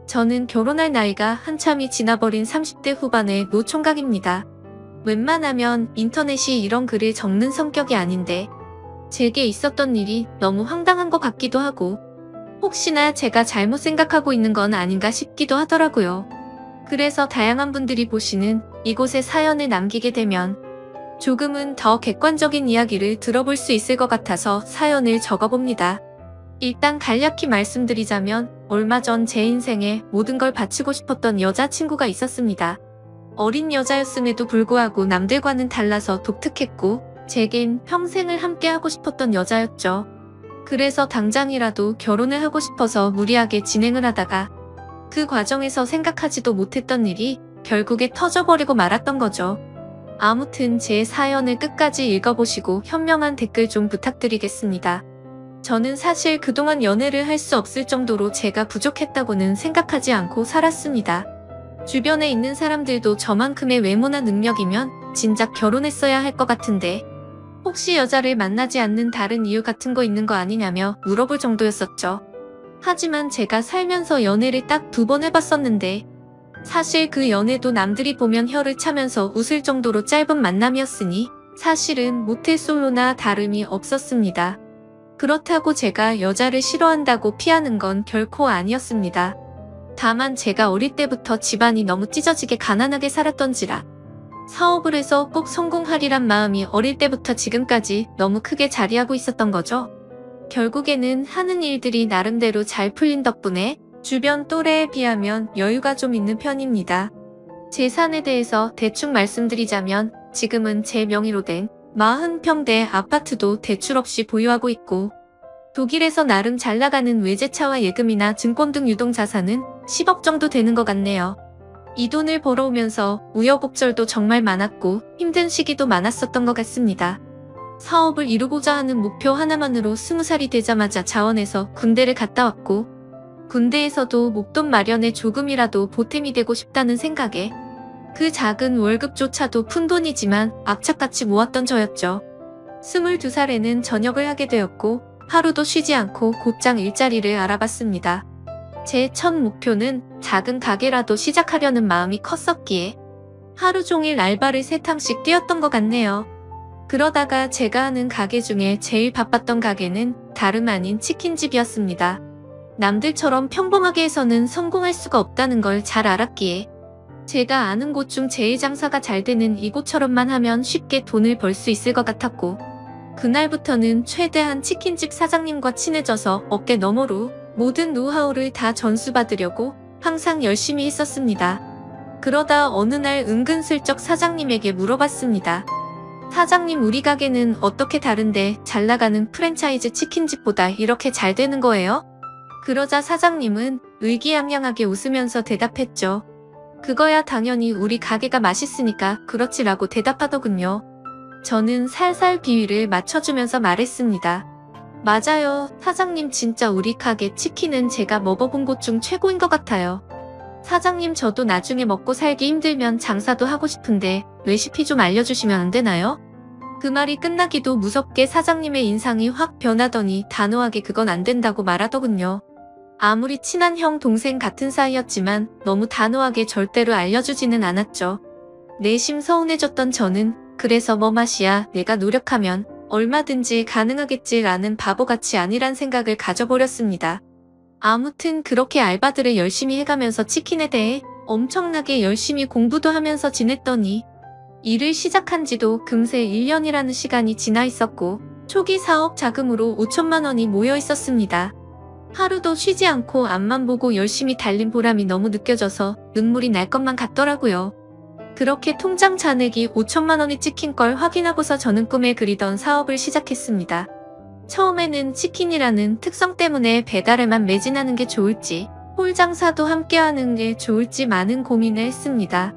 저는 결혼할 나이가 한참이 지나버린 30대 후반의 노총각입니다. 웬만하면 인터넷이 이런 글을 적는 성격이 아닌데 제게 있었던 일이 너무 황당한 것 같기도 하고 혹시나 제가 잘못 생각하고 있는 건 아닌가 싶기도 하더라고요. 그래서 다양한 분들이 보시는 이곳에 사연을 남기게 되면 조금은 더 객관적인 이야기를 들어볼 수 있을 것 같아서 사연을 적어봅니다. 일단 간략히 말씀드리자면 얼마 전 제 인생에 모든 걸 바치고 싶었던 여자친구가 있었습니다. 어린 여자였음에도 불구하고 남들과는 달라서 독특했고 제겐 평생을 함께하고 싶었던 여자였죠. 그래서 당장이라도 결혼을 하고 싶어서 무리하게 진행을 하다가 그 과정에서 생각하지도 못했던 일이 결국에 터져버리고 말았던 거죠. 아무튼 제 사연을 끝까지 읽어보시고 현명한 댓글 좀 부탁드리겠습니다. 저는 사실 그동안 연애를 할 수 없을 정도로 제가 부족했다고는 생각하지 않고 살았습니다. 주변에 있는 사람들도 저만큼의 외모나 능력이면 진작 결혼했어야 할 것 같은데 혹시 여자를 만나지 않는 다른 이유 같은 거 있는 거 아니냐며 물어볼 정도였었죠. 하지만 제가 살면서 연애를 딱 2번 해봤었는데 사실 그 연애도 남들이 보면 혀를 차면서 웃을 정도로 짧은 만남이었으니 사실은 모태솔로나 다름이 없었습니다. 그렇다고 제가 여자를 싫어한다고 피하는 건 결코 아니었습니다. 다만 제가 어릴 때부터 집안이 너무 찢어지게 가난하게 살았던지라 사업을 해서 꼭 성공하리란 마음이 어릴 때부터 지금까지 너무 크게 자리하고 있었던 거죠. 결국에는 하는 일들이 나름대로 잘 풀린 덕분에 주변 또래에 비하면 여유가 좀 있는 편입니다. 재산에 대해서 대충 말씀드리자면 지금은 제 명의로 된 40평대 아파트도 대출 없이 보유하고 있고 독일에서 나름 잘 나가는 외제차와 예금이나 증권 등 유동자산은 10억 정도 되는 것 같네요. 이 돈을 벌어오면서 우여곡절도 정말 많았고 힘든 시기도 많았었던 것 같습니다. 사업을 이루고자 하는 목표 하나만으로 20살이 되자마자 자원해서 군대를 갔다 왔고 군대에서도 목돈 마련에 조금이라도 보탬이 되고 싶다는 생각에 그 작은 월급조차도 푼돈이지만 악착같이 모았던 저였죠. 22살에는 전역을 하게 되었고 하루도 쉬지 않고 곧장 일자리를 알아봤습니다. 제 첫 목표는 작은 가게라도 시작하려는 마음이 컸었기에 하루 종일 알바를 3탕씩 뛰었던 것 같네요. 그러다가 제가 하는 가게 중에 제일 바빴던 가게는 다름 아닌 치킨집이었습니다. 남들처럼 평범하게 해서는 성공할 수가 없다는 걸 잘 알았기에 제가 아는 곳 중 제일 장사가 잘 되는 이곳처럼만 하면 쉽게 돈을 벌 수 있을 것 같았고 그날부터는 최대한 치킨집 사장님과 친해져서 어깨 너머로 모든 노하우를 다 전수받으려고 항상 열심히 했었습니다. 그러다 어느 날 은근슬쩍 사장님에게 물어봤습니다. 사장님, 우리 가게는 어떻게 다른데 잘 나가는 프랜차이즈 치킨집보다 이렇게 잘 되는 거예요? 그러자 사장님은 의기양양하게 웃으면서 대답했죠. 그거야 당연히 우리 가게가 맛있으니까 그렇지라고 대답하더군요. 저는 살살 비위를 맞춰주면서 말했습니다. 맞아요. 사장님, 진짜 우리 가게 치킨은 제가 먹어본 곳 중 최고인 것 같아요. 사장님, 저도 나중에 먹고 살기 힘들면 장사도 하고 싶은데 레시피 좀 알려주시면 안 되나요? 그 말이 끝나기도 무섭게 사장님의 인상이 확 변하더니 단호하게 그건 안 된다고 말하더군요. 아무리 친한 형 동생 같은 사이였지만 너무 단호하게 절대로 알려주지는 않았죠. 내심 서운해졌던 저는 그래서 뭐 맛이야, 내가 노력하면 얼마든지 가능하겠지라는 바보같이 아니란 생각을 가져버렸습니다. 아무튼 그렇게 알바들을 열심히 해가면서 치킨에 대해 엄청나게 열심히 공부도 하면서 지냈더니 일을 시작한 지도 금세 1년이라는 시간이 지나 있었고 초기 사업 자금으로 5천만 원이 모여 있었습니다. 하루도 쉬지 않고 앞만 보고 열심히 달린 보람이 너무 느껴져서 눈물이 날 것만 같더라고요. 그렇게 통장 잔액이 5천만 원이 찍힌 걸 확인하고서 저는 꿈에 그리던 사업을 시작했습니다. 처음에는 치킨이라는 특성 때문에 배달에만 매진하는 게 좋을지 홀 장사도 함께 하는 게 좋을지 많은 고민을 했습니다.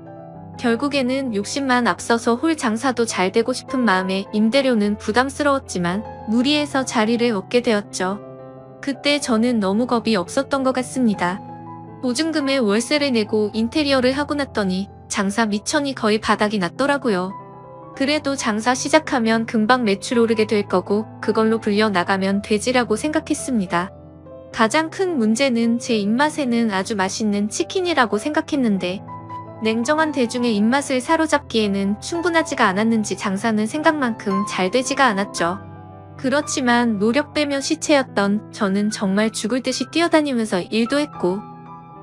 결국에는 욕심만 앞서서 홀 장사도 잘 되고 싶은 마음에 임대료는 부담스러웠지만 무리해서 자리를 얻게 되었죠. 그때 저는 너무 겁이 없었던 것 같습니다. 보증금에 월세를 내고 인테리어를 하고 났더니 장사 미천이 거의 바닥이 났더라고요. 그래도 장사 시작하면 금방 매출 오르게 될 거고 그걸로 불려 나가면 되지라고 생각했습니다. 가장 큰 문제는 제 입맛에는 아주 맛있는 치킨이라고 생각했는데 냉정한 대중의 입맛을 사로잡기에는 충분하지가 않았는지 장사는 생각만큼 잘 되지가 않았죠. 그렇지만 노력 빼면 시체였던 저는 정말 죽을 듯이 뛰어다니면서 일도 했고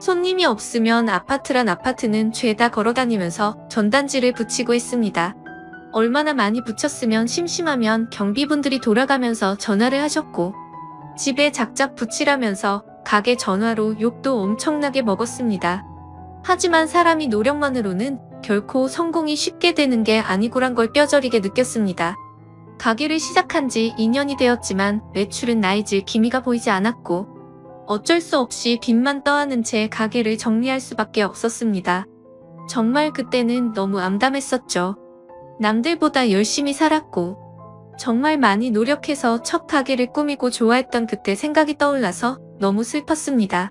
손님이 없으면 아파트란 아파트는 죄다 걸어다니면서 전단지를 붙이고 했습니다. 얼마나 많이 붙였으면 심심하면 경비분들이 돌아가면서 전화를 하셨고 집에 작작 붙이라면서 가게 전화로 욕도 엄청나게 먹었습니다. 하지만 사람이 노력만으로는 결코 성공이 쉽게 되는 게 아니구란 걸 뼈저리게 느꼈습니다. 가게를 시작한 지 2년이 되었지만 매출은 나이질 기미가 보이지 않았고 어쩔 수 없이 빚만 떠안은 채 가게를 정리할 수밖에 없었습니다. 정말 그때는 너무 암담했었죠. 남들보다 열심히 살았고 정말 많이 노력해서 첫 가게를 꾸미고 좋아했던 그때 생각이 떠올라서 너무 슬펐습니다.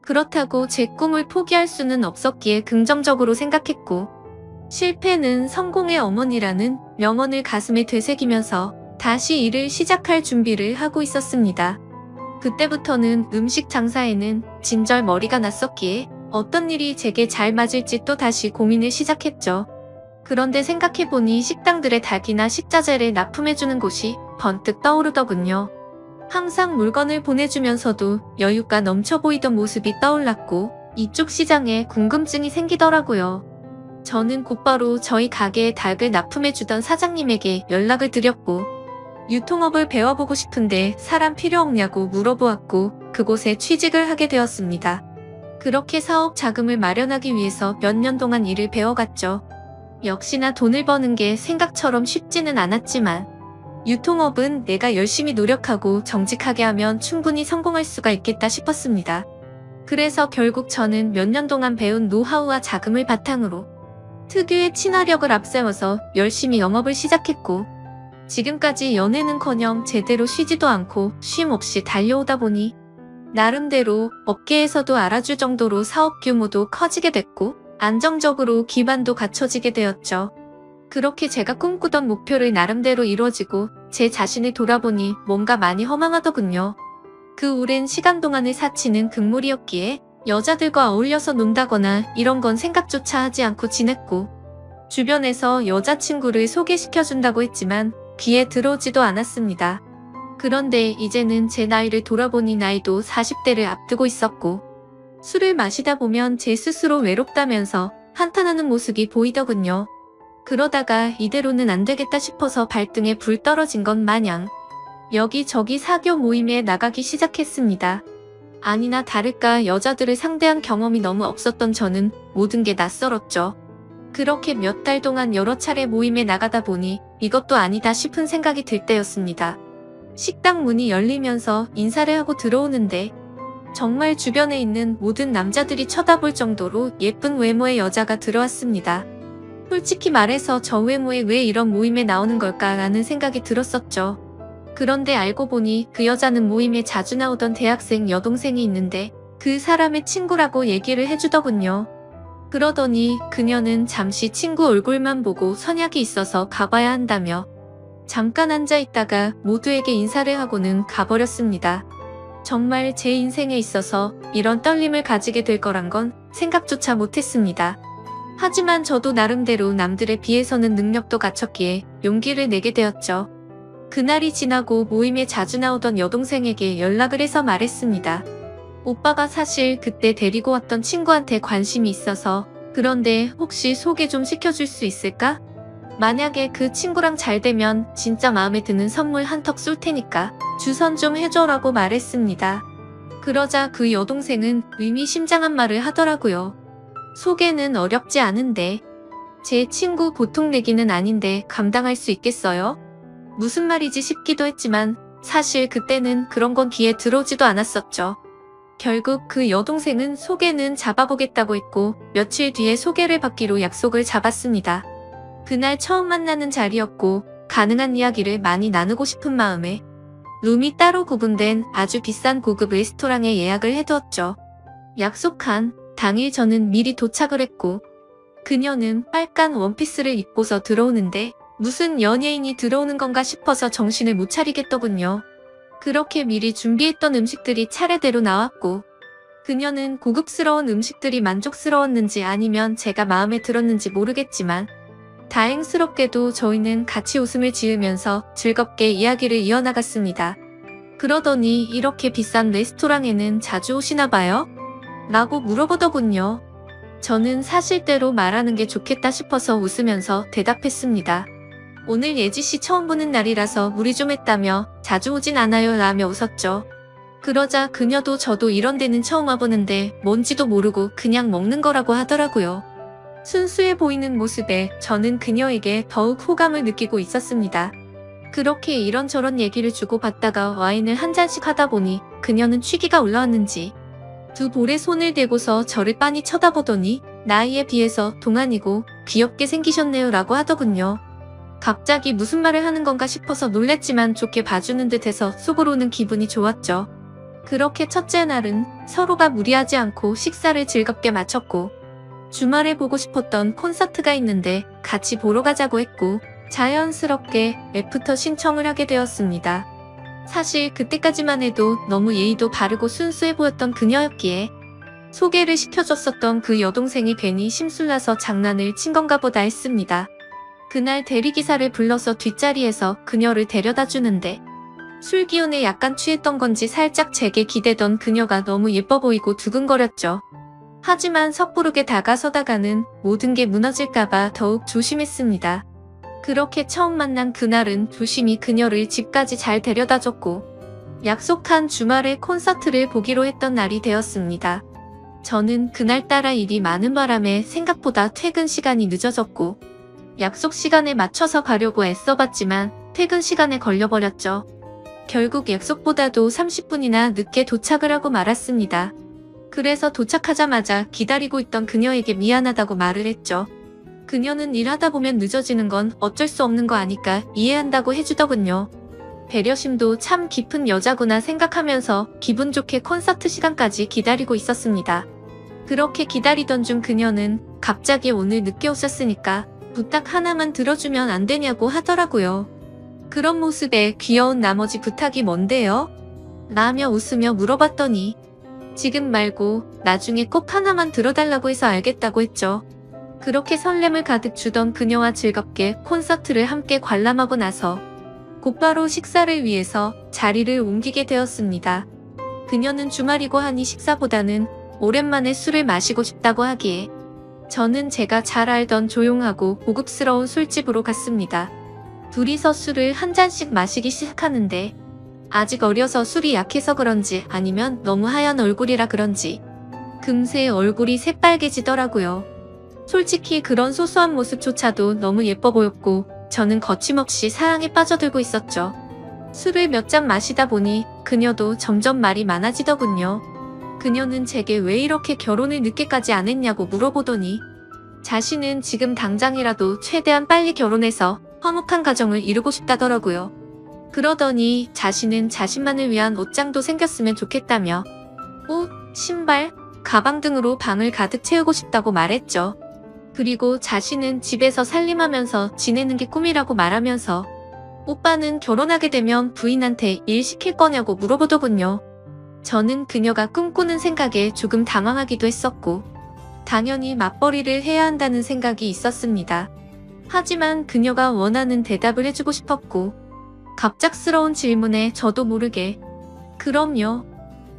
그렇다고 제 꿈을 포기할 수는 없었기에 긍정적으로 생각했고 실패는 성공의 어머니라는 명언을 가슴에 되새기면서 다시 일을 시작할 준비를 하고 있었습니다. 그때부터는 음식 장사에는 진절 머리가 났었기에 어떤 일이 제게 잘 맞을지 또 다시 고민을 시작했죠. 그런데 생각해보니 식당들의 닭이나 식자재를 납품해주는 곳이 번뜩 떠오르더군요. 항상 물건을 보내주면서도 여유가 넘쳐 보이던 모습이 떠올랐고 이쪽 시장에 궁금증이 생기더라고요. 저는 곧바로 저희 가게에 닭을 납품해주던 사장님에게 연락을 드렸고 유통업을 배워보고 싶은데 사람 필요 없냐고 물어보았고 그곳에 취직을 하게 되었습니다. 그렇게 사업 자금을 마련하기 위해서 몇 년 동안 일을 배워갔죠. 역시나 돈을 버는 게 생각처럼 쉽지는 않았지만 유통업은 내가 열심히 노력하고 정직하게 하면 충분히 성공할 수가 있겠다 싶었습니다. 그래서 결국 저는 몇 년 동안 배운 노하우와 자금을 바탕으로 특유의 친화력을 앞세워서 열심히 영업을 시작했고 지금까지 연애는커녕 제대로 쉬지도 않고 쉼 없이 달려오다 보니 나름대로 업계에서도 알아줄 정도로 사업 규모도 커지게 됐고 안정적으로 기반도 갖춰지게 되었죠. 그렇게 제가 꿈꾸던 목표를 나름대로 이루어지고 제 자신을 돌아보니 뭔가 많이 허망하더군요. 그 오랜 시간 동안을 사치는 금물이었기에 여자들과 어울려서 논다거나 이런 건 생각조차 하지 않고 지냈고 주변에서 여자친구를 소개시켜준다고 했지만 귀에 들어오지도 않았습니다. 그런데 이제는 제 나이를 돌아보니 나이도 40대를 앞두고 있었고 술을 마시다 보면 제 스스로 외롭다면서 한탄하는 모습이 보이더군요. 그러다가 이대로는 안 되겠다 싶어서 발등에 불 떨어진 것 마냥 여기저기 사교 모임에 나가기 시작했습니다. 아니나 다를까 여자들을 상대한 경험이 너무 없었던 저는 모든 게 낯설었죠. 그렇게 몇 달 동안 여러 차례 모임에 나가다 보니 이것도 아니다 싶은 생각이 들 때였습니다. 식당 문이 열리면서 인사를 하고 들어오는데 정말 주변에 있는 모든 남자들이 쳐다볼 정도로 예쁜 외모의 여자가 들어왔습니다. 솔직히 말해서 저 외모에 왜 이런 모임에 나오는 걸까라는 생각이 들었었죠. 그런데 알고 보니 그 여자는 모임에 자주 나오던 대학생 여동생이 있는데 그 사람의 친구라고 얘기를 해주더군요. 그러더니 그녀는 잠시 친구 얼굴만 보고 선약이 있어서 가봐야 한다며 잠깐 앉아있다가 모두에게 인사를 하고는 가버렸습니다. 정말 제 인생에 있어서 이런 떨림을 가지게 될 거란 건 생각조차 못했습니다. 하지만 저도 나름대로 남들에 비해서는 능력도 갖췄기에 용기를 내게 되었죠. 그날이 지나고 모임에 자주 나오던 여동생에게 연락을 해서 말했습니다. 오빠가 사실 그때 데리고 왔던 친구한테 관심이 있어서 그런데 혹시 소개 좀 시켜줄 수 있을까? 만약에 그 친구랑 잘 되면 진짜 마음에 드는 선물 한턱 쏠 테니까 주선 좀 해줘라고 말했습니다. 그러자 그 여동생은 의미심장한 말을 하더라고요. 소개는 어렵지 않은데 제 친구 보통 내기는 아닌데 감당할 수 있겠어요? 무슨 말이지 싶기도 했지만 사실 그때는 그런 건 귀에 들어오지도 않았었죠. 결국 그 여동생은 소개는 잡아보겠다고 했고 며칠 뒤에 소개를 받기로 약속을 잡았습니다. 그날 처음 만나는 자리였고 가능한 이야기를 많이 나누고 싶은 마음에 룸이 따로 구분된 아주 비싼 고급 레스토랑에 예약을 해두었죠. 약속한 당일 저는 미리 도착을 했고 그녀는 빨간 원피스를 입고서 들어오는데 무슨 연예인이 들어오는 건가 싶어서 정신을 못 차리겠더군요. 그렇게 미리 준비했던 음식들이 차례대로 나왔고 그녀는 고급스러운 음식들이 만족스러웠는지 아니면 제가 마음에 들었는지 모르겠지만 다행스럽게도 저희는 같이 웃음을 지으면서 즐겁게 이야기를 이어나갔습니다. 그러더니 이렇게 비싼 레스토랑에는 자주 오시나 봐요? 라고 물어보더군요. 저는 사실대로 말하는 게 좋겠다 싶어서 웃으면서 대답했습니다. 오늘 예지씨 처음 보는 날이라서 무리 좀 했다며 자주 오진 않아요 라며 웃었죠. 그러자 그녀도 저도 이런 데는 처음 와보는데 뭔지도 모르고 그냥 먹는 거라고 하더라고요. 순수해 보이는 모습에 저는 그녀에게 더욱 호감을 느끼고 있었습니다. 그렇게 이런저런 얘기를 주고받다가 와인을 한 잔씩 하다 보니 그녀는 취기가 올라왔는지 두 볼에 손을 대고서 저를 빤히 쳐다보더니 나이에 비해서 동안이고 귀엽게 생기셨네요 라고 하더군요. 갑자기 무슨 말을 하는 건가 싶어서 놀랬지만 좋게 봐주는 듯해서 속으로는 기분이 좋았죠. 그렇게 첫째 날은 서로가 무리하지 않고 식사를 즐겁게 마쳤고 주말에 보고 싶었던 콘서트가 있는데 같이 보러 가자고 했고 자연스럽게 애프터 신청을 하게 되었습니다. 사실 그때까지만 해도 너무 예의도 바르고 순수해 보였던 그녀였기에 소개를 시켜줬었던 그 여동생이 괜히 심술나서 장난을 친 건가 보다 했습니다. 그날 대리기사를 불러서 뒷자리에서 그녀를 데려다 주는데 술 기운에 약간 취했던 건지 살짝 제게 기대던 그녀가 너무 예뻐 보이고 두근거렸죠. 하지만 섣부르게 다가서다가는 모든 게 무너질까봐 더욱 조심했습니다. 그렇게 처음 만난 그날은 조심히 그녀를 집까지 잘 데려다줬고 약속한 주말에 콘서트를 보기로 했던 날이 되었습니다. 저는 그날따라 일이 많은 바람에 생각보다 퇴근 시간이 늦어졌고 약속 시간에 맞춰서 가려고 애써봤지만 퇴근 시간에 걸려버렸죠. 결국 약속보다도 30분이나 늦게 도착을 하고 말았습니다. 그래서 도착하자마자 기다리고 있던 그녀에게 미안하다고 말을 했죠. 그녀는 일하다 보면 늦어지는 건 어쩔 수 없는 거 아니까 이해한다고 해주더군요. 배려심도 참 깊은 여자구나 생각하면서 기분 좋게 콘서트 시간까지 기다리고 있었습니다. 그렇게 기다리던 중 그녀는 갑자기 오늘 늦게 오셨으니까 부탁 하나만 들어주면 안 되냐고 하더라고요. 그런 모습에 귀여운 나머지 부탁이 뭔데요? 라며 웃으며 물어봤더니 지금 말고 나중에 꼭 하나만 들어달라고 해서 알겠다고 했죠. 그렇게 설렘을 가득 주던 그녀와 즐겁게 콘서트를 함께 관람하고 나서 곧바로 식사를 위해서 자리를 옮기게 되었습니다. 그녀는 주말이고 하니 식사보다는 오랜만에 술을 마시고 싶다고 하기에 저는 제가 잘 알던 조용하고 고급스러운 술집으로 갔습니다. 둘이서 술을 한 잔씩 마시기 시작하는데 아직 어려서 술이 약해서 그런지 아니면 너무 하얀 얼굴이라 그런지 금세 얼굴이 새빨개지더라고요. 솔직히 그런 소소한 모습조차도 너무 예뻐 보였고 저는 거침없이 사랑에 빠져들고 있었죠. 술을 몇 잔 마시다 보니 그녀도 점점 말이 많아지더군요. 그녀는 제게 왜 이렇게 결혼을 늦게까지 안 했냐고 물어보더니 자신은 지금 당장이라도 최대한 빨리 결혼해서 화목한 가정을 이루고 싶다더라고요. 그러더니 자신은 자신만을 위한 옷장도 생겼으면 좋겠다며 옷, 신발, 가방 등으로 방을 가득 채우고 싶다고 말했죠. 그리고 자신은 집에서 살림하면서 지내는 게 꿈이라고 말하면서 오빠는 결혼하게 되면 부인한테 일 시킬 거냐고 물어보더군요. 저는 그녀가 꿈꾸는 생각에 조금 당황하기도 했었고 당연히 맞벌이를 해야 한다는 생각이 있었습니다. 하지만 그녀가 원하는 대답을 해주고 싶었고 갑작스러운 질문에 저도 모르게 그럼요.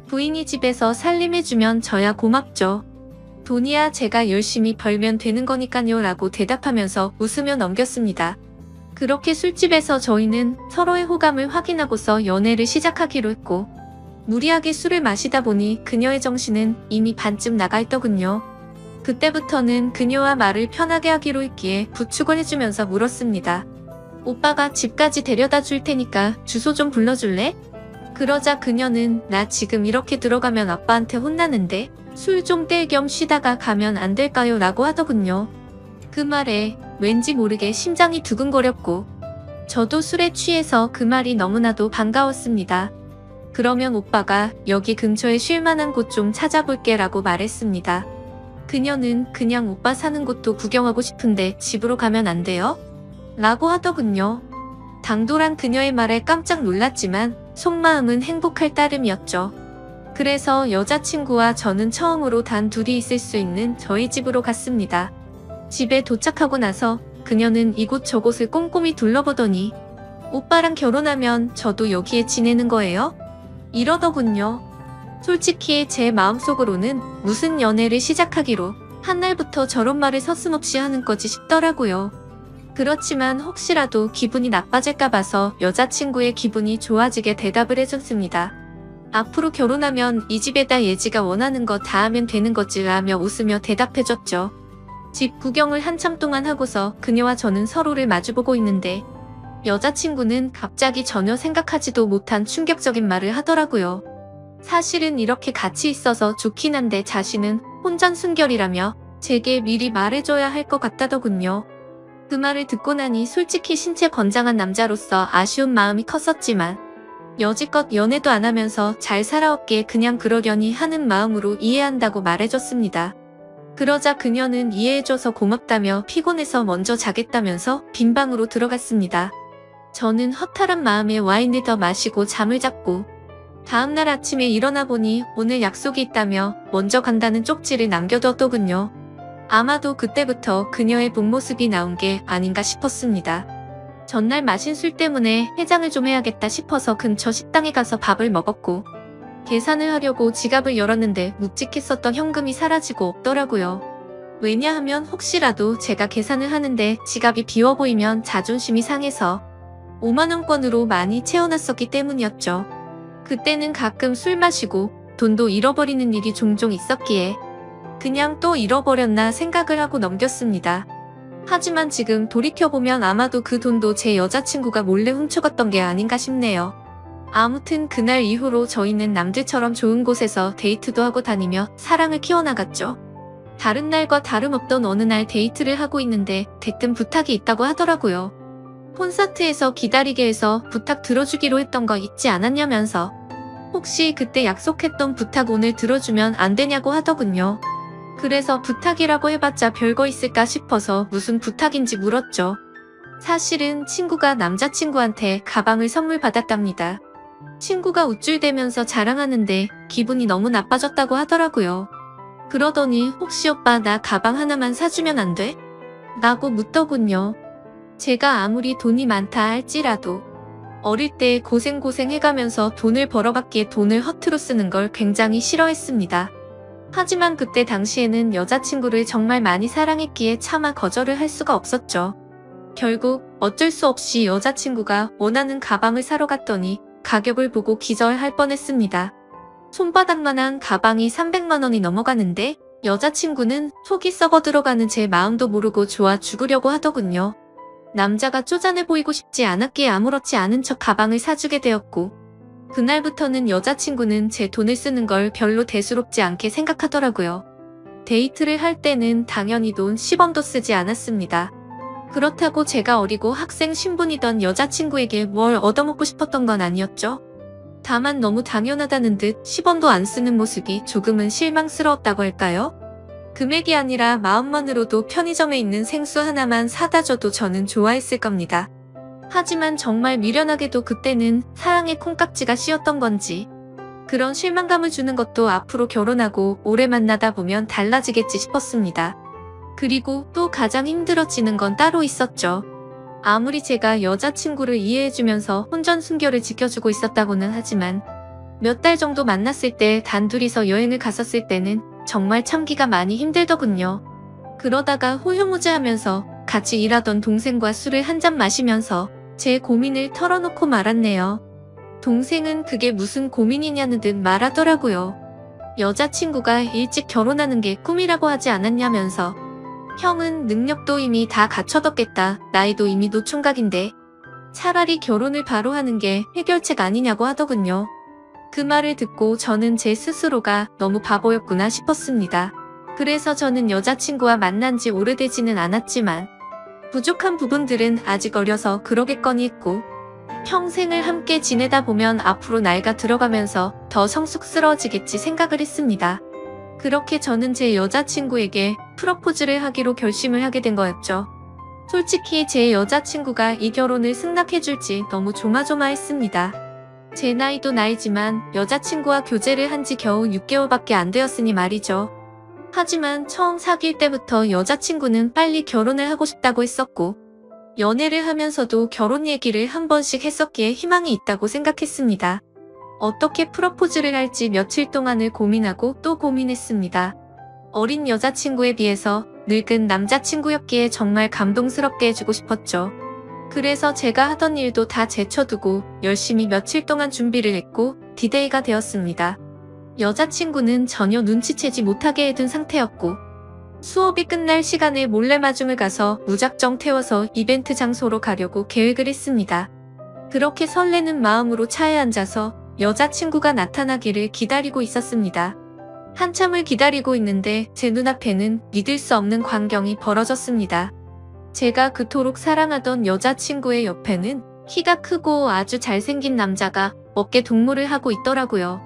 부인이 집에서 살림해주면 저야 고맙죠. 돈이야 제가 열심히 벌면 되는 거니까요 라고 대답하면서 웃으며 넘겼습니다. 그렇게 술집에서 저희는 서로의 호감을 확인하고서 연애를 시작하기로 했고 무리하게 술을 마시다 보니 그녀의 정신은 이미 반쯤 나가 있더군요. 그때부터는 그녀와 말을 편하게 하기로 했기에 부축을 해주면서 물었습니다. 오빠가 집까지 데려다 줄 테니까 주소 좀 불러줄래? 그러자 그녀는 나 지금 이렇게 들어가면 아빠한테 혼나는데 술 좀 뗄 겸 쉬다가 가면 안 될까요? 라고 하더군요. 그 말에 왠지 모르게 심장이 두근거렸고 저도 술에 취해서 그 말이 너무나도 반가웠습니다. 그러면 오빠가 여기 근처에 쉴 만한 곳 좀 찾아볼게 라고 말했습니다. 그녀는 그냥 오빠 사는 곳도 구경하고 싶은데 집으로 가면 안 돼요? 라고 하더군요. 당돌한 그녀의 말에 깜짝 놀랐지만 속마음은 행복할 따름이었죠. 그래서 여자친구와 저는 처음으로 단 둘이 있을 수 있는 저희 집으로 갔습니다. 집에 도착하고 나서 그녀는 이곳저곳을 꼼꼼히 둘러보더니 오빠랑 결혼하면 저도 여기에 지내는 거예요? 이러더군요. 솔직히 제 마음속으로는 무슨 연애를 시작하기로 한날부터 저런 말을 서슴없이 하는 거지 싶더라고요. 그렇지만 혹시라도 기분이 나빠질까 봐서 여자친구의 기분이 좋아지게 대답을 해줬습니다. 앞으로 결혼하면 이 집에다 예지가 원하는 거 다 하면 되는 거지 라며 웃으며 대답해줬죠. 집 구경을 한참 동안 하고서 그녀와 저는 서로를 마주보고 있는데 여자친구는 갑자기 전혀 생각하지도 못한 충격적인 말을 하더라고요. 사실은 이렇게 같이 있어서 좋긴 한데 자신은 혼전순결이라며 제게 미리 말해줘야 할 것 같다더군요. 그 말을 듣고 나니 솔직히 신체 건장한 남자로서 아쉬운 마음이 컸었지만 여지껏 연애도 안 하면서 잘 살아왔기에 그냥 그러려니 하는 마음으로 이해한다고 말해줬습니다. 그러자 그녀는 이해해줘서 고맙다며 피곤해서 먼저 자겠다면서 빈 방으로 들어갔습니다. 저는 허탈한 마음에 와인을 더 마시고 잠을 잤고 다음날 아침에 일어나 보니 오늘 약속이 있다며 먼저 간다는 쪽지를 남겨뒀더군요. 아마도 그때부터 그녀의 본 모습이 나온 게 아닌가 싶었습니다. 전날 마신 술 때문에 해장을 좀 해야겠다 싶어서 근처 식당에 가서 밥을 먹었고 계산을 하려고 지갑을 열었는데 묵직했었던 현금이 사라지고 없더라고요. 왜냐하면 혹시라도 제가 계산을 하는데 지갑이 비워 보이면 자존심이 상해서 5만원권으로 많이 채워놨었기 때문이었죠. 그때는 가끔 술 마시고 돈도 잃어버리는 일이 종종 있었기에 그냥 또 잃어버렸나 생각을 하고 넘겼습니다. 하지만 지금 돌이켜보면 아마도 그 돈도 제 여자친구가 몰래 훔쳐갔던 게 아닌가 싶네요. 아무튼 그날 이후로 저희는 남들처럼 좋은 곳에서 데이트도 하고 다니며 사랑을 키워나갔죠. 다른 날과 다름없던 어느 날 데이트를 하고 있는데 대뜸 부탁이 있다고 하더라고요. 콘서트에서 기다리게 해서 부탁 들어주기로 했던 거 잊지 않았냐면서 혹시 그때 약속했던 부탁 오늘 들어주면 안 되냐고 하더군요. 그래서 부탁이라고 해봤자 별거 있을까 싶어서 무슨 부탁인지 물었죠. 사실은 친구가 남자친구한테 가방을 선물 받았답니다. 친구가 우쭐대면서 자랑하는데 기분이 너무 나빠졌다고 하더라고요. 그러더니 혹시 오빠 나 가방 하나만 사주면 안 돼? 라고 묻더군요. 제가 아무리 돈이 많다 할지라도 어릴 때 고생 해가면서 돈을 벌어봤기에 돈을 허투루 쓰는 걸 굉장히 싫어했습니다. 하지만 그때 당시에는 여자친구를 정말 많이 사랑했기에 차마 거절을 할 수가 없었죠. 결국 어쩔 수 없이 여자친구가 원하는 가방을 사러 갔더니 가격을 보고 기절할 뻔했습니다. 손바닥만한 가방이 300만원이 넘어가는데 여자친구는 속이 썩어 들어가는 제 마음도 모르고 좋아 죽으려고 하더군요. 남자가 쪼잔해 보이고 싶지 않았기에 아무렇지 않은 척 가방을 사주게 되었고 그날부터는 여자친구는 제 돈을 쓰는 걸 별로 대수롭지 않게 생각하더라고요. 데이트를 할 때는 당연히 돈 10원도 쓰지 않았습니다. 그렇다고 제가 어리고 학생 신분이던 여자친구에게 뭘 얻어먹고 싶었던 건 아니었죠. 다만 너무 당연하다는 듯 10원도 안 쓰는 모습이 조금은 실망스러웠다고 할까요? 금액이 아니라 마음만으로도 편의점에 있는 생수 하나만 사다 줘도 저는 좋아했을 겁니다. 하지만 정말 미련하게도 그때는 사랑의 콩깍지가 씌었던 건지 그런 실망감을 주는 것도 앞으로 결혼하고 오래 만나다 보면 달라지겠지 싶었습니다. 그리고 또 가장 힘들어지는 건 따로 있었죠. 아무리 제가 여자친구를 이해해주면서 혼전순결을 지켜주고 있었다고는 하지만 몇 달 정도 만났을 때 단둘이서 여행을 갔었을 때는 정말 참기가 많이 힘들더군요. 그러다가 호효무제하면서 같이 일하던 동생과 술을 한 잔 마시면서 제 고민을 털어놓고 말았네요. 동생은 그게 무슨 고민이냐는 듯 말하더라고요. 여자친구가 일찍 결혼하는 게 꿈이라고 하지 않았냐면서 형은 능력도 이미 다 갖춰뒀겠다. 나이도 이미 노총각인데 차라리 결혼을 바로 하는 게 해결책 아니냐고 하더군요. 그 말을 듣고 저는 제 스스로가 너무 바보였구나 싶었습니다. 그래서 저는 여자친구와 만난 지 오래되지는 않았지만 부족한 부분들은 아직 어려서 그러겠거니 했고 평생을 함께 지내다 보면 앞으로 나이가 들어가면서 더 성숙스러워지겠지 생각을 했습니다. 그렇게 저는 제 여자친구에게 프러포즈를 하기로 결심을 하게 된 거였죠. 솔직히 제 여자친구가 이 결혼을 승낙해줄지 너무 조마조마했습니다. 제 나이도 나이지만 여자친구와 교제를 한 지 겨우 6개월밖에 안 되었으니 말이죠. 하지만 처음 사귈 때부터 여자친구는 빨리 결혼을 하고 싶다고 했었고, 연애를 하면서도 결혼 얘기를 한 번씩 했었기에 희망이 있다고 생각했습니다. 어떻게 프러포즈를 할지 며칠 동안을 고민하고 또 고민했습니다. 어린 여자친구에 비해서 늙은 남자친구였기에 정말 감동스럽게 해주고 싶었죠. 그래서 제가 하던 일도 다 제쳐두고 열심히 며칠 동안 준비를 했고 디데이가 되었습니다. 여자친구는 전혀 눈치채지 못하게 해둔 상태였고, 수업이 끝날 시간에 몰래 마중을 가서 무작정 태워서 이벤트 장소로 가려고 계획을 했습니다. 그렇게 설레는 마음으로 차에 앉아서 여자친구가 나타나기를 기다리고 있었습니다. 한참을 기다리고 있는데 제 눈앞에는 믿을 수 없는 광경이 벌어졌습니다. 제가 그토록 사랑하던 여자친구의 옆에는 키가 크고 아주 잘생긴 남자가 어깨 동무를 하고 있더라고요.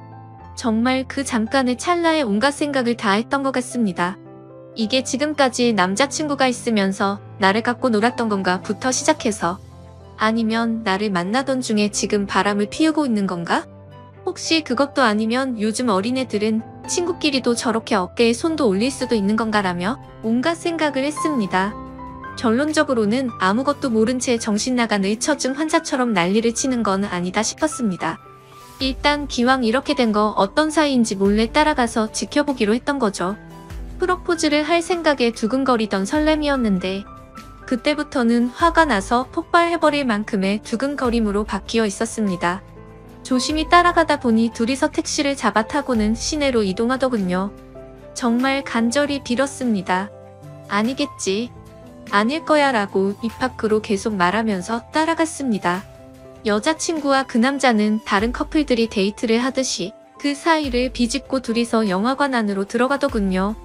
정말 그 잠깐의 찰나에 온갖 생각을 다 했던 것 같습니다. 이게 지금까지 남자친구가 있으면서 나를 갖고 놀았던 건가?부터 시작해서, 아니면 나를 만나던 중에 지금 바람을 피우고 있는 건가? 혹시 그것도 아니면 요즘 어린애들은 친구끼리도 저렇게 어깨에 손도 올릴 수도 있는 건가라며 온갖 생각을 했습니다. 결론적으로는 아무것도 모른 채 정신 나간 의처증 환자처럼 난리를 치는 건 아니다 싶었습니다. 일단 기왕 이렇게 된 거 어떤 사이인지 몰래 따라가서 지켜보기로 했던 거죠. 프로포즈를 할 생각에 두근거리던 설렘이었는데, 그때부터는 화가 나서 폭발해버릴 만큼의 두근거림으로 바뀌어 있었습니다. 조심히 따라가다 보니 둘이서 택시를 잡아 타고는 시내로 이동하더군요. 정말 간절히 빌었습니다. 아니겠지, 아닐 거야 라고 입 밖으로 계속 말하면서 따라갔습니다. 여자친구와 그 남자는 다른 커플들이 데이트를 하듯이 그 사이를 비집고 둘이서 영화관 안으로 들어가더군요.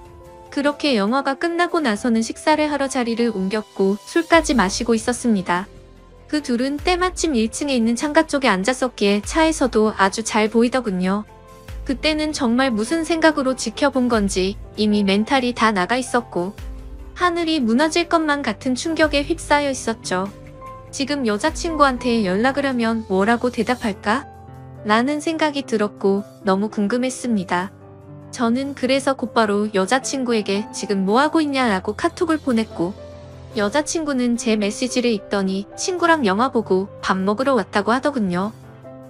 그렇게 영화가 끝나고 나서는 식사를 하러 자리를 옮겼고 술까지 마시고 있었습니다. 그 둘은 때마침 1층에 있는 창가 쪽에 앉았었기에 차에서도 아주 잘 보이더군요. 그때는 정말 무슨 생각으로 지켜본 건지 이미 멘탈이 다 나가 있었고, 하늘이 무너질 것만 같은 충격에 휩싸여 있었죠. 지금 여자친구한테 연락을 하면 뭐라고 대답할까? 라는 생각이 들었고 너무 궁금했습니다. 저는 그래서 곧바로 여자친구에게 지금 뭐하고 있냐라고 카톡을 보냈고, 여자친구는 제 메시지를 읽더니 친구랑 영화 보고 밥 먹으러 왔다고 하더군요.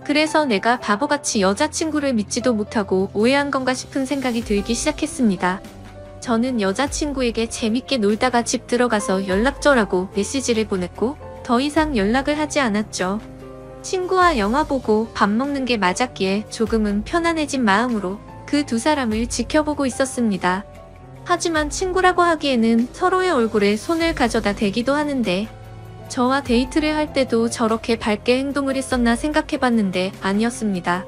그래서 내가 바보같이 여자친구를 믿지도 못하고 오해한 건가 싶은 생각이 들기 시작했습니다. 저는 여자친구에게 재밌게 놀다가 집 들어가서 연락 줘라고 메시지를 보냈고 더 이상 연락을 하지 않았죠. 친구와 영화 보고 밥 먹는 게 맞았기에 조금은 편안해진 마음으로 그 두 사람을 지켜보고 있었습니다. 하지만 친구라고 하기에는 서로의 얼굴에 손을 가져다 대기도 하는데, 저와 데이트를 할 때도 저렇게 밝게 행동을 했었나 생각해봤는데 아니었습니다.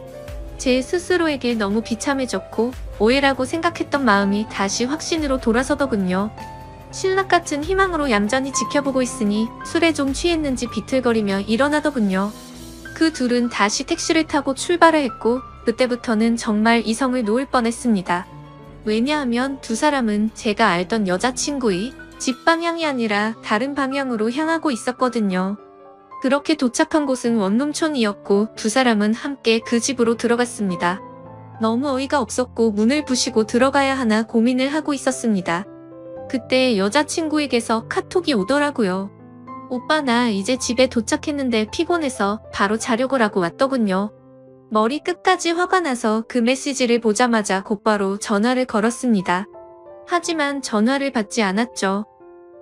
제 스스로에게 너무 비참해졌고 오해라고 생각했던 마음이 다시 확신으로 돌아서더군요. 신락 같은 희망으로 얌전히 지켜보고 있으니 술에 좀 취했는지 비틀거리며 일어나더군요. 그 둘은 다시 택시를 타고 출발을 했고, 그때부터는 정말 이성을 놓을 뻔했습니다. 왜냐하면 두 사람은 제가 알던 여자친구의 집 방향이 아니라 다른 방향으로 향하고 있었거든요. 그렇게 도착한 곳은 원룸촌이었고 두 사람은 함께 그 집으로 들어갔습니다. 너무 어이가 없었고 문을 부시고 들어가야 하나 고민을 하고 있었습니다. 그때 여자친구에게서 카톡이 오더라고요. 오빠, 나 이제 집에 도착했는데 피곤해서 바로 자려고라고 왔더군요. 머리 끝까지 화가 나서 그 메시지를 보자마자 곧바로 전화를 걸었습니다. 하지만 전화를 받지 않았죠.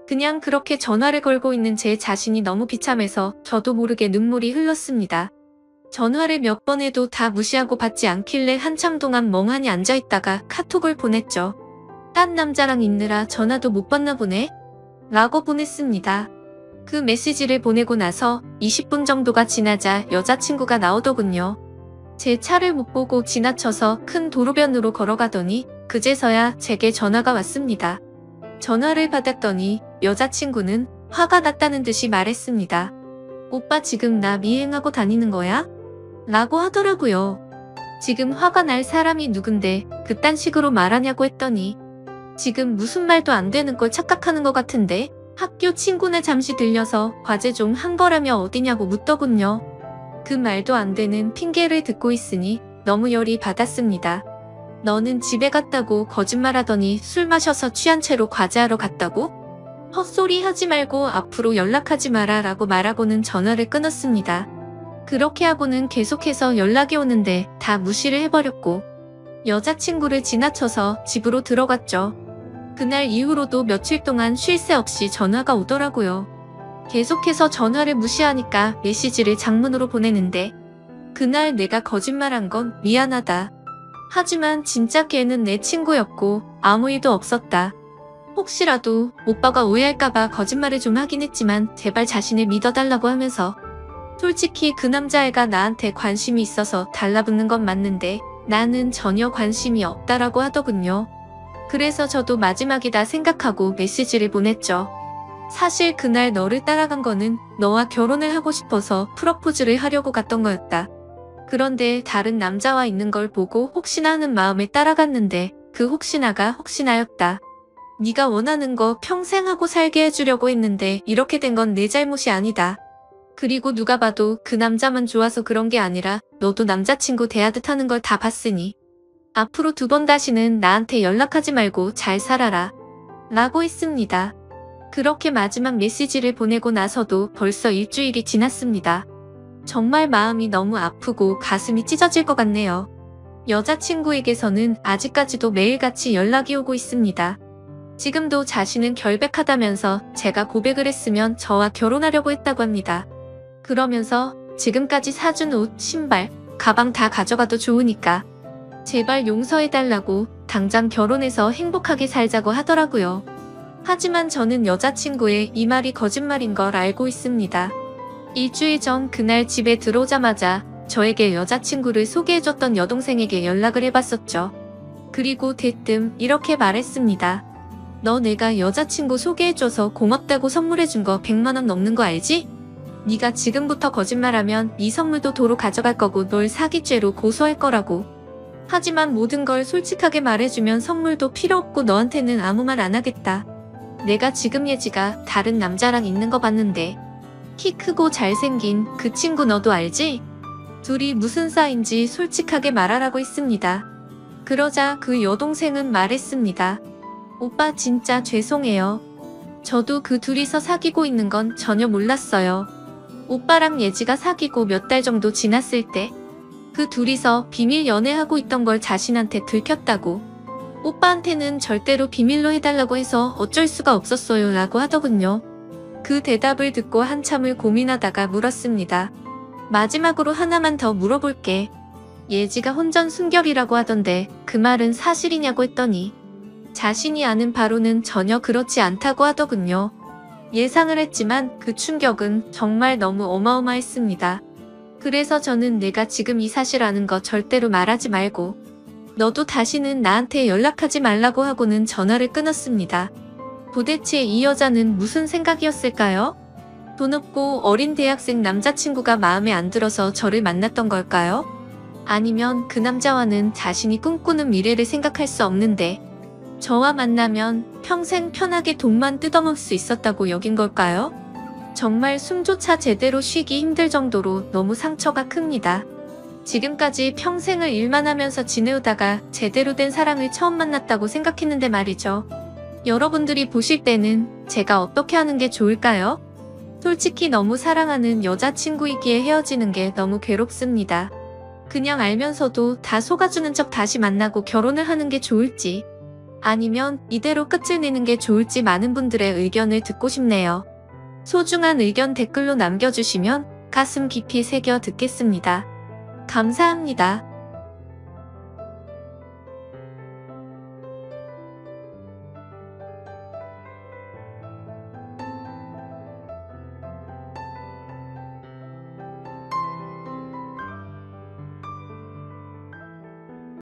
그냥 그렇게 전화를 걸고 있는 제 자신이 너무 비참해서 저도 모르게 눈물이 흘렀습니다. 전화를 몇 번 해도 다 무시하고 받지 않길래 한참 동안 멍하니 앉아있다가 카톡을 보냈죠. 딴 남자랑 있느라 전화도 못 받나 보네? 라고 보냈습니다. 그 메시지를 보내고 나서 20분 정도가 지나자 여자친구가 나오더군요. 제 차를 못 보고 지나쳐서 큰 도로변으로 걸어가더니 그제서야 제게 전화가 왔습니다. 전화를 받았더니 여자친구는 화가 났다는 듯이 말했습니다. 오빠, 지금 나 미행하고 다니는 거야? 라고 하더라고요. 지금 화가 날 사람이 누군데 그딴 식으로 말하냐고 했더니, 지금 무슨 말도 안 되는 걸 착각하는 것 같은데 학교 친구네 잠시 들려서 과제 좀 한 거라며 어디냐고 묻더군요. 그 말도 안 되는 핑계를 듣고 있으니 너무 열이 받았습니다. 너는 집에 갔다고 거짓말하더니 술 마셔서 취한 채로 과제하러 갔다고? 헛소리 하지 말고 앞으로 연락하지 마라 라고 말하고는 전화를 끊었습니다. 그렇게 하고는 계속해서 연락이 오는데 다 무시를 해버렸고 여자친구를 지나쳐서 집으로 들어갔죠. 그날 이후로도 며칠 동안 쉴 새 없이 전화가 오더라고요. 계속해서 전화를 무시하니까 메시지를 장문으로 보내는데 그날 내가 거짓말한 건 미안하다. 하지만 진짜 걔는 내 친구였고 아무 일도 없었다. 혹시라도 오빠가 오해할까봐 거짓말을 좀 하긴 했지만 제발 자신을 믿어달라고 하면서 솔직히 그 남자애가 나한테 관심이 있어서 달라붙는 건 맞는데 나는 전혀 관심이 없다라고 하더군요. 그래서 저도 마지막이다 생각하고 메시지를 보냈죠. 사실 그날 너를 따라간 거는 너와 결혼을 하고 싶어서 프러포즈를 하려고 갔던 거였다. 그런데 다른 남자와 있는 걸 보고 혹시나 하는 마음에 따라갔는데 그 혹시나가 혹시나였다. 네가 원하는 거 평생 하고 살게 해주려고 했는데 이렇게 된 건 내 잘못이 아니다. 그리고 누가 봐도 그 남자만 좋아서 그런 게 아니라 너도 남자친구 대하듯 하는 걸 다 봤으니 앞으로 2번 다시는 나한테 연락하지 말고 잘 살아라. 라고 했습니다. 그렇게 마지막 메시지를 보내고 나서도 벌써 일주일이 지났습니다. 정말 마음이 너무 아프고 가슴이 찢어질 것 같네요. 여자친구에게서는 아직까지도 매일같이 연락이 오고 있습니다. 지금도 자신은 결백하다면서 제가 고백을 했으면 저와 결혼하려고 했다고 합니다. 그러면서 지금까지 사준 옷, 신발, 가방 다 가져가도 좋으니까 제발 용서해달라고 당장 결혼해서 행복하게 살자고 하더라고요. 하지만 저는 여자친구의 이 말이 거짓말인 걸 알고 있습니다. 일주일 전 그날 집에 들어오자마자 저에게 여자친구를 소개해줬던 여동생에게 연락을 해봤었죠. 그리고 대뜸 이렇게 말했습니다. 너 내가 여자친구 소개해줘서 고맙다고 선물해준 거 100만 원 넘는 거 알지? 네가 지금부터 거짓말하면 이 선물도 도로 가져갈 거고 널 사기죄로 고소할 거라고. 하지만 모든 걸 솔직하게 말해주면 선물도 필요 없고 너한테는 아무 말 안 하겠다. 내가 지금 예지가 다른 남자랑 있는 거 봤는데 키 크고 잘생긴 그 친구 너도 알지? 둘이 무슨 사이인지 솔직하게 말하라고 했습니다. 그러자 그 여동생은 말했습니다. 오빠 진짜 죄송해요. 저도 그 둘이서 사귀고 있는 건 전혀 몰랐어요. 오빠랑 예지가 사귀고 몇 달 정도 지났을 때 그 둘이서 비밀 연애하고 있던 걸 자신한테 들켰다고. 오빠한테는 절대로 비밀로 해달라고 해서 어쩔 수가 없었어요 라고 하더군요. 그 대답을 듣고 한참을 고민하다가 물었습니다. 마지막으로 하나만 더 물어볼게. 예지가 혼전순결이라고 하던데 그 말은 사실이냐고 했더니 자신이 아는 바로는 전혀 그렇지 않다고 하더군요. 예상을 했지만 그 충격은 정말 너무 어마어마했습니다. 그래서 저는 내가 지금 이 사실 아는 거 절대로 말하지 말고 너도 다시는 나한테 연락하지 말라고 하고는 전화를 끊었습니다. 도대체 이 여자는 무슨 생각이었을까요? 돈 없고 어린 대학생 남자친구가 마음에 안 들어서 저를 만났던 걸까요? 아니면 그 남자와는 자신이 꿈꾸는 미래를 생각할 수 없는데 저와 만나면 평생 편하게 돈만 뜯어먹을 수 있었다고 여긴 걸까요? 정말 숨조차 제대로 쉬기 힘들 정도로 너무 상처가 큽니다. 지금까지 평생을 일만 하면서 지내오다가 제대로 된 사랑을 처음 만났다고 생각했는데 말이죠. 여러분들이 보실 때는 제가 어떻게 하는 게 좋을까요? 솔직히 너무 사랑하는 여자친구이기에 헤어지는 게 너무 괴롭습니다. 그냥 알면서도 다 속아주는 척 다시 만나고 결혼을 하는 게 좋을지 아니면 이대로 끝을 내는 게 좋을지 많은 분들의 의견을 듣고 싶네요. 소중한 의견 댓글로 남겨주시면 가슴 깊이 새겨 듣겠습니다. 감사합니다.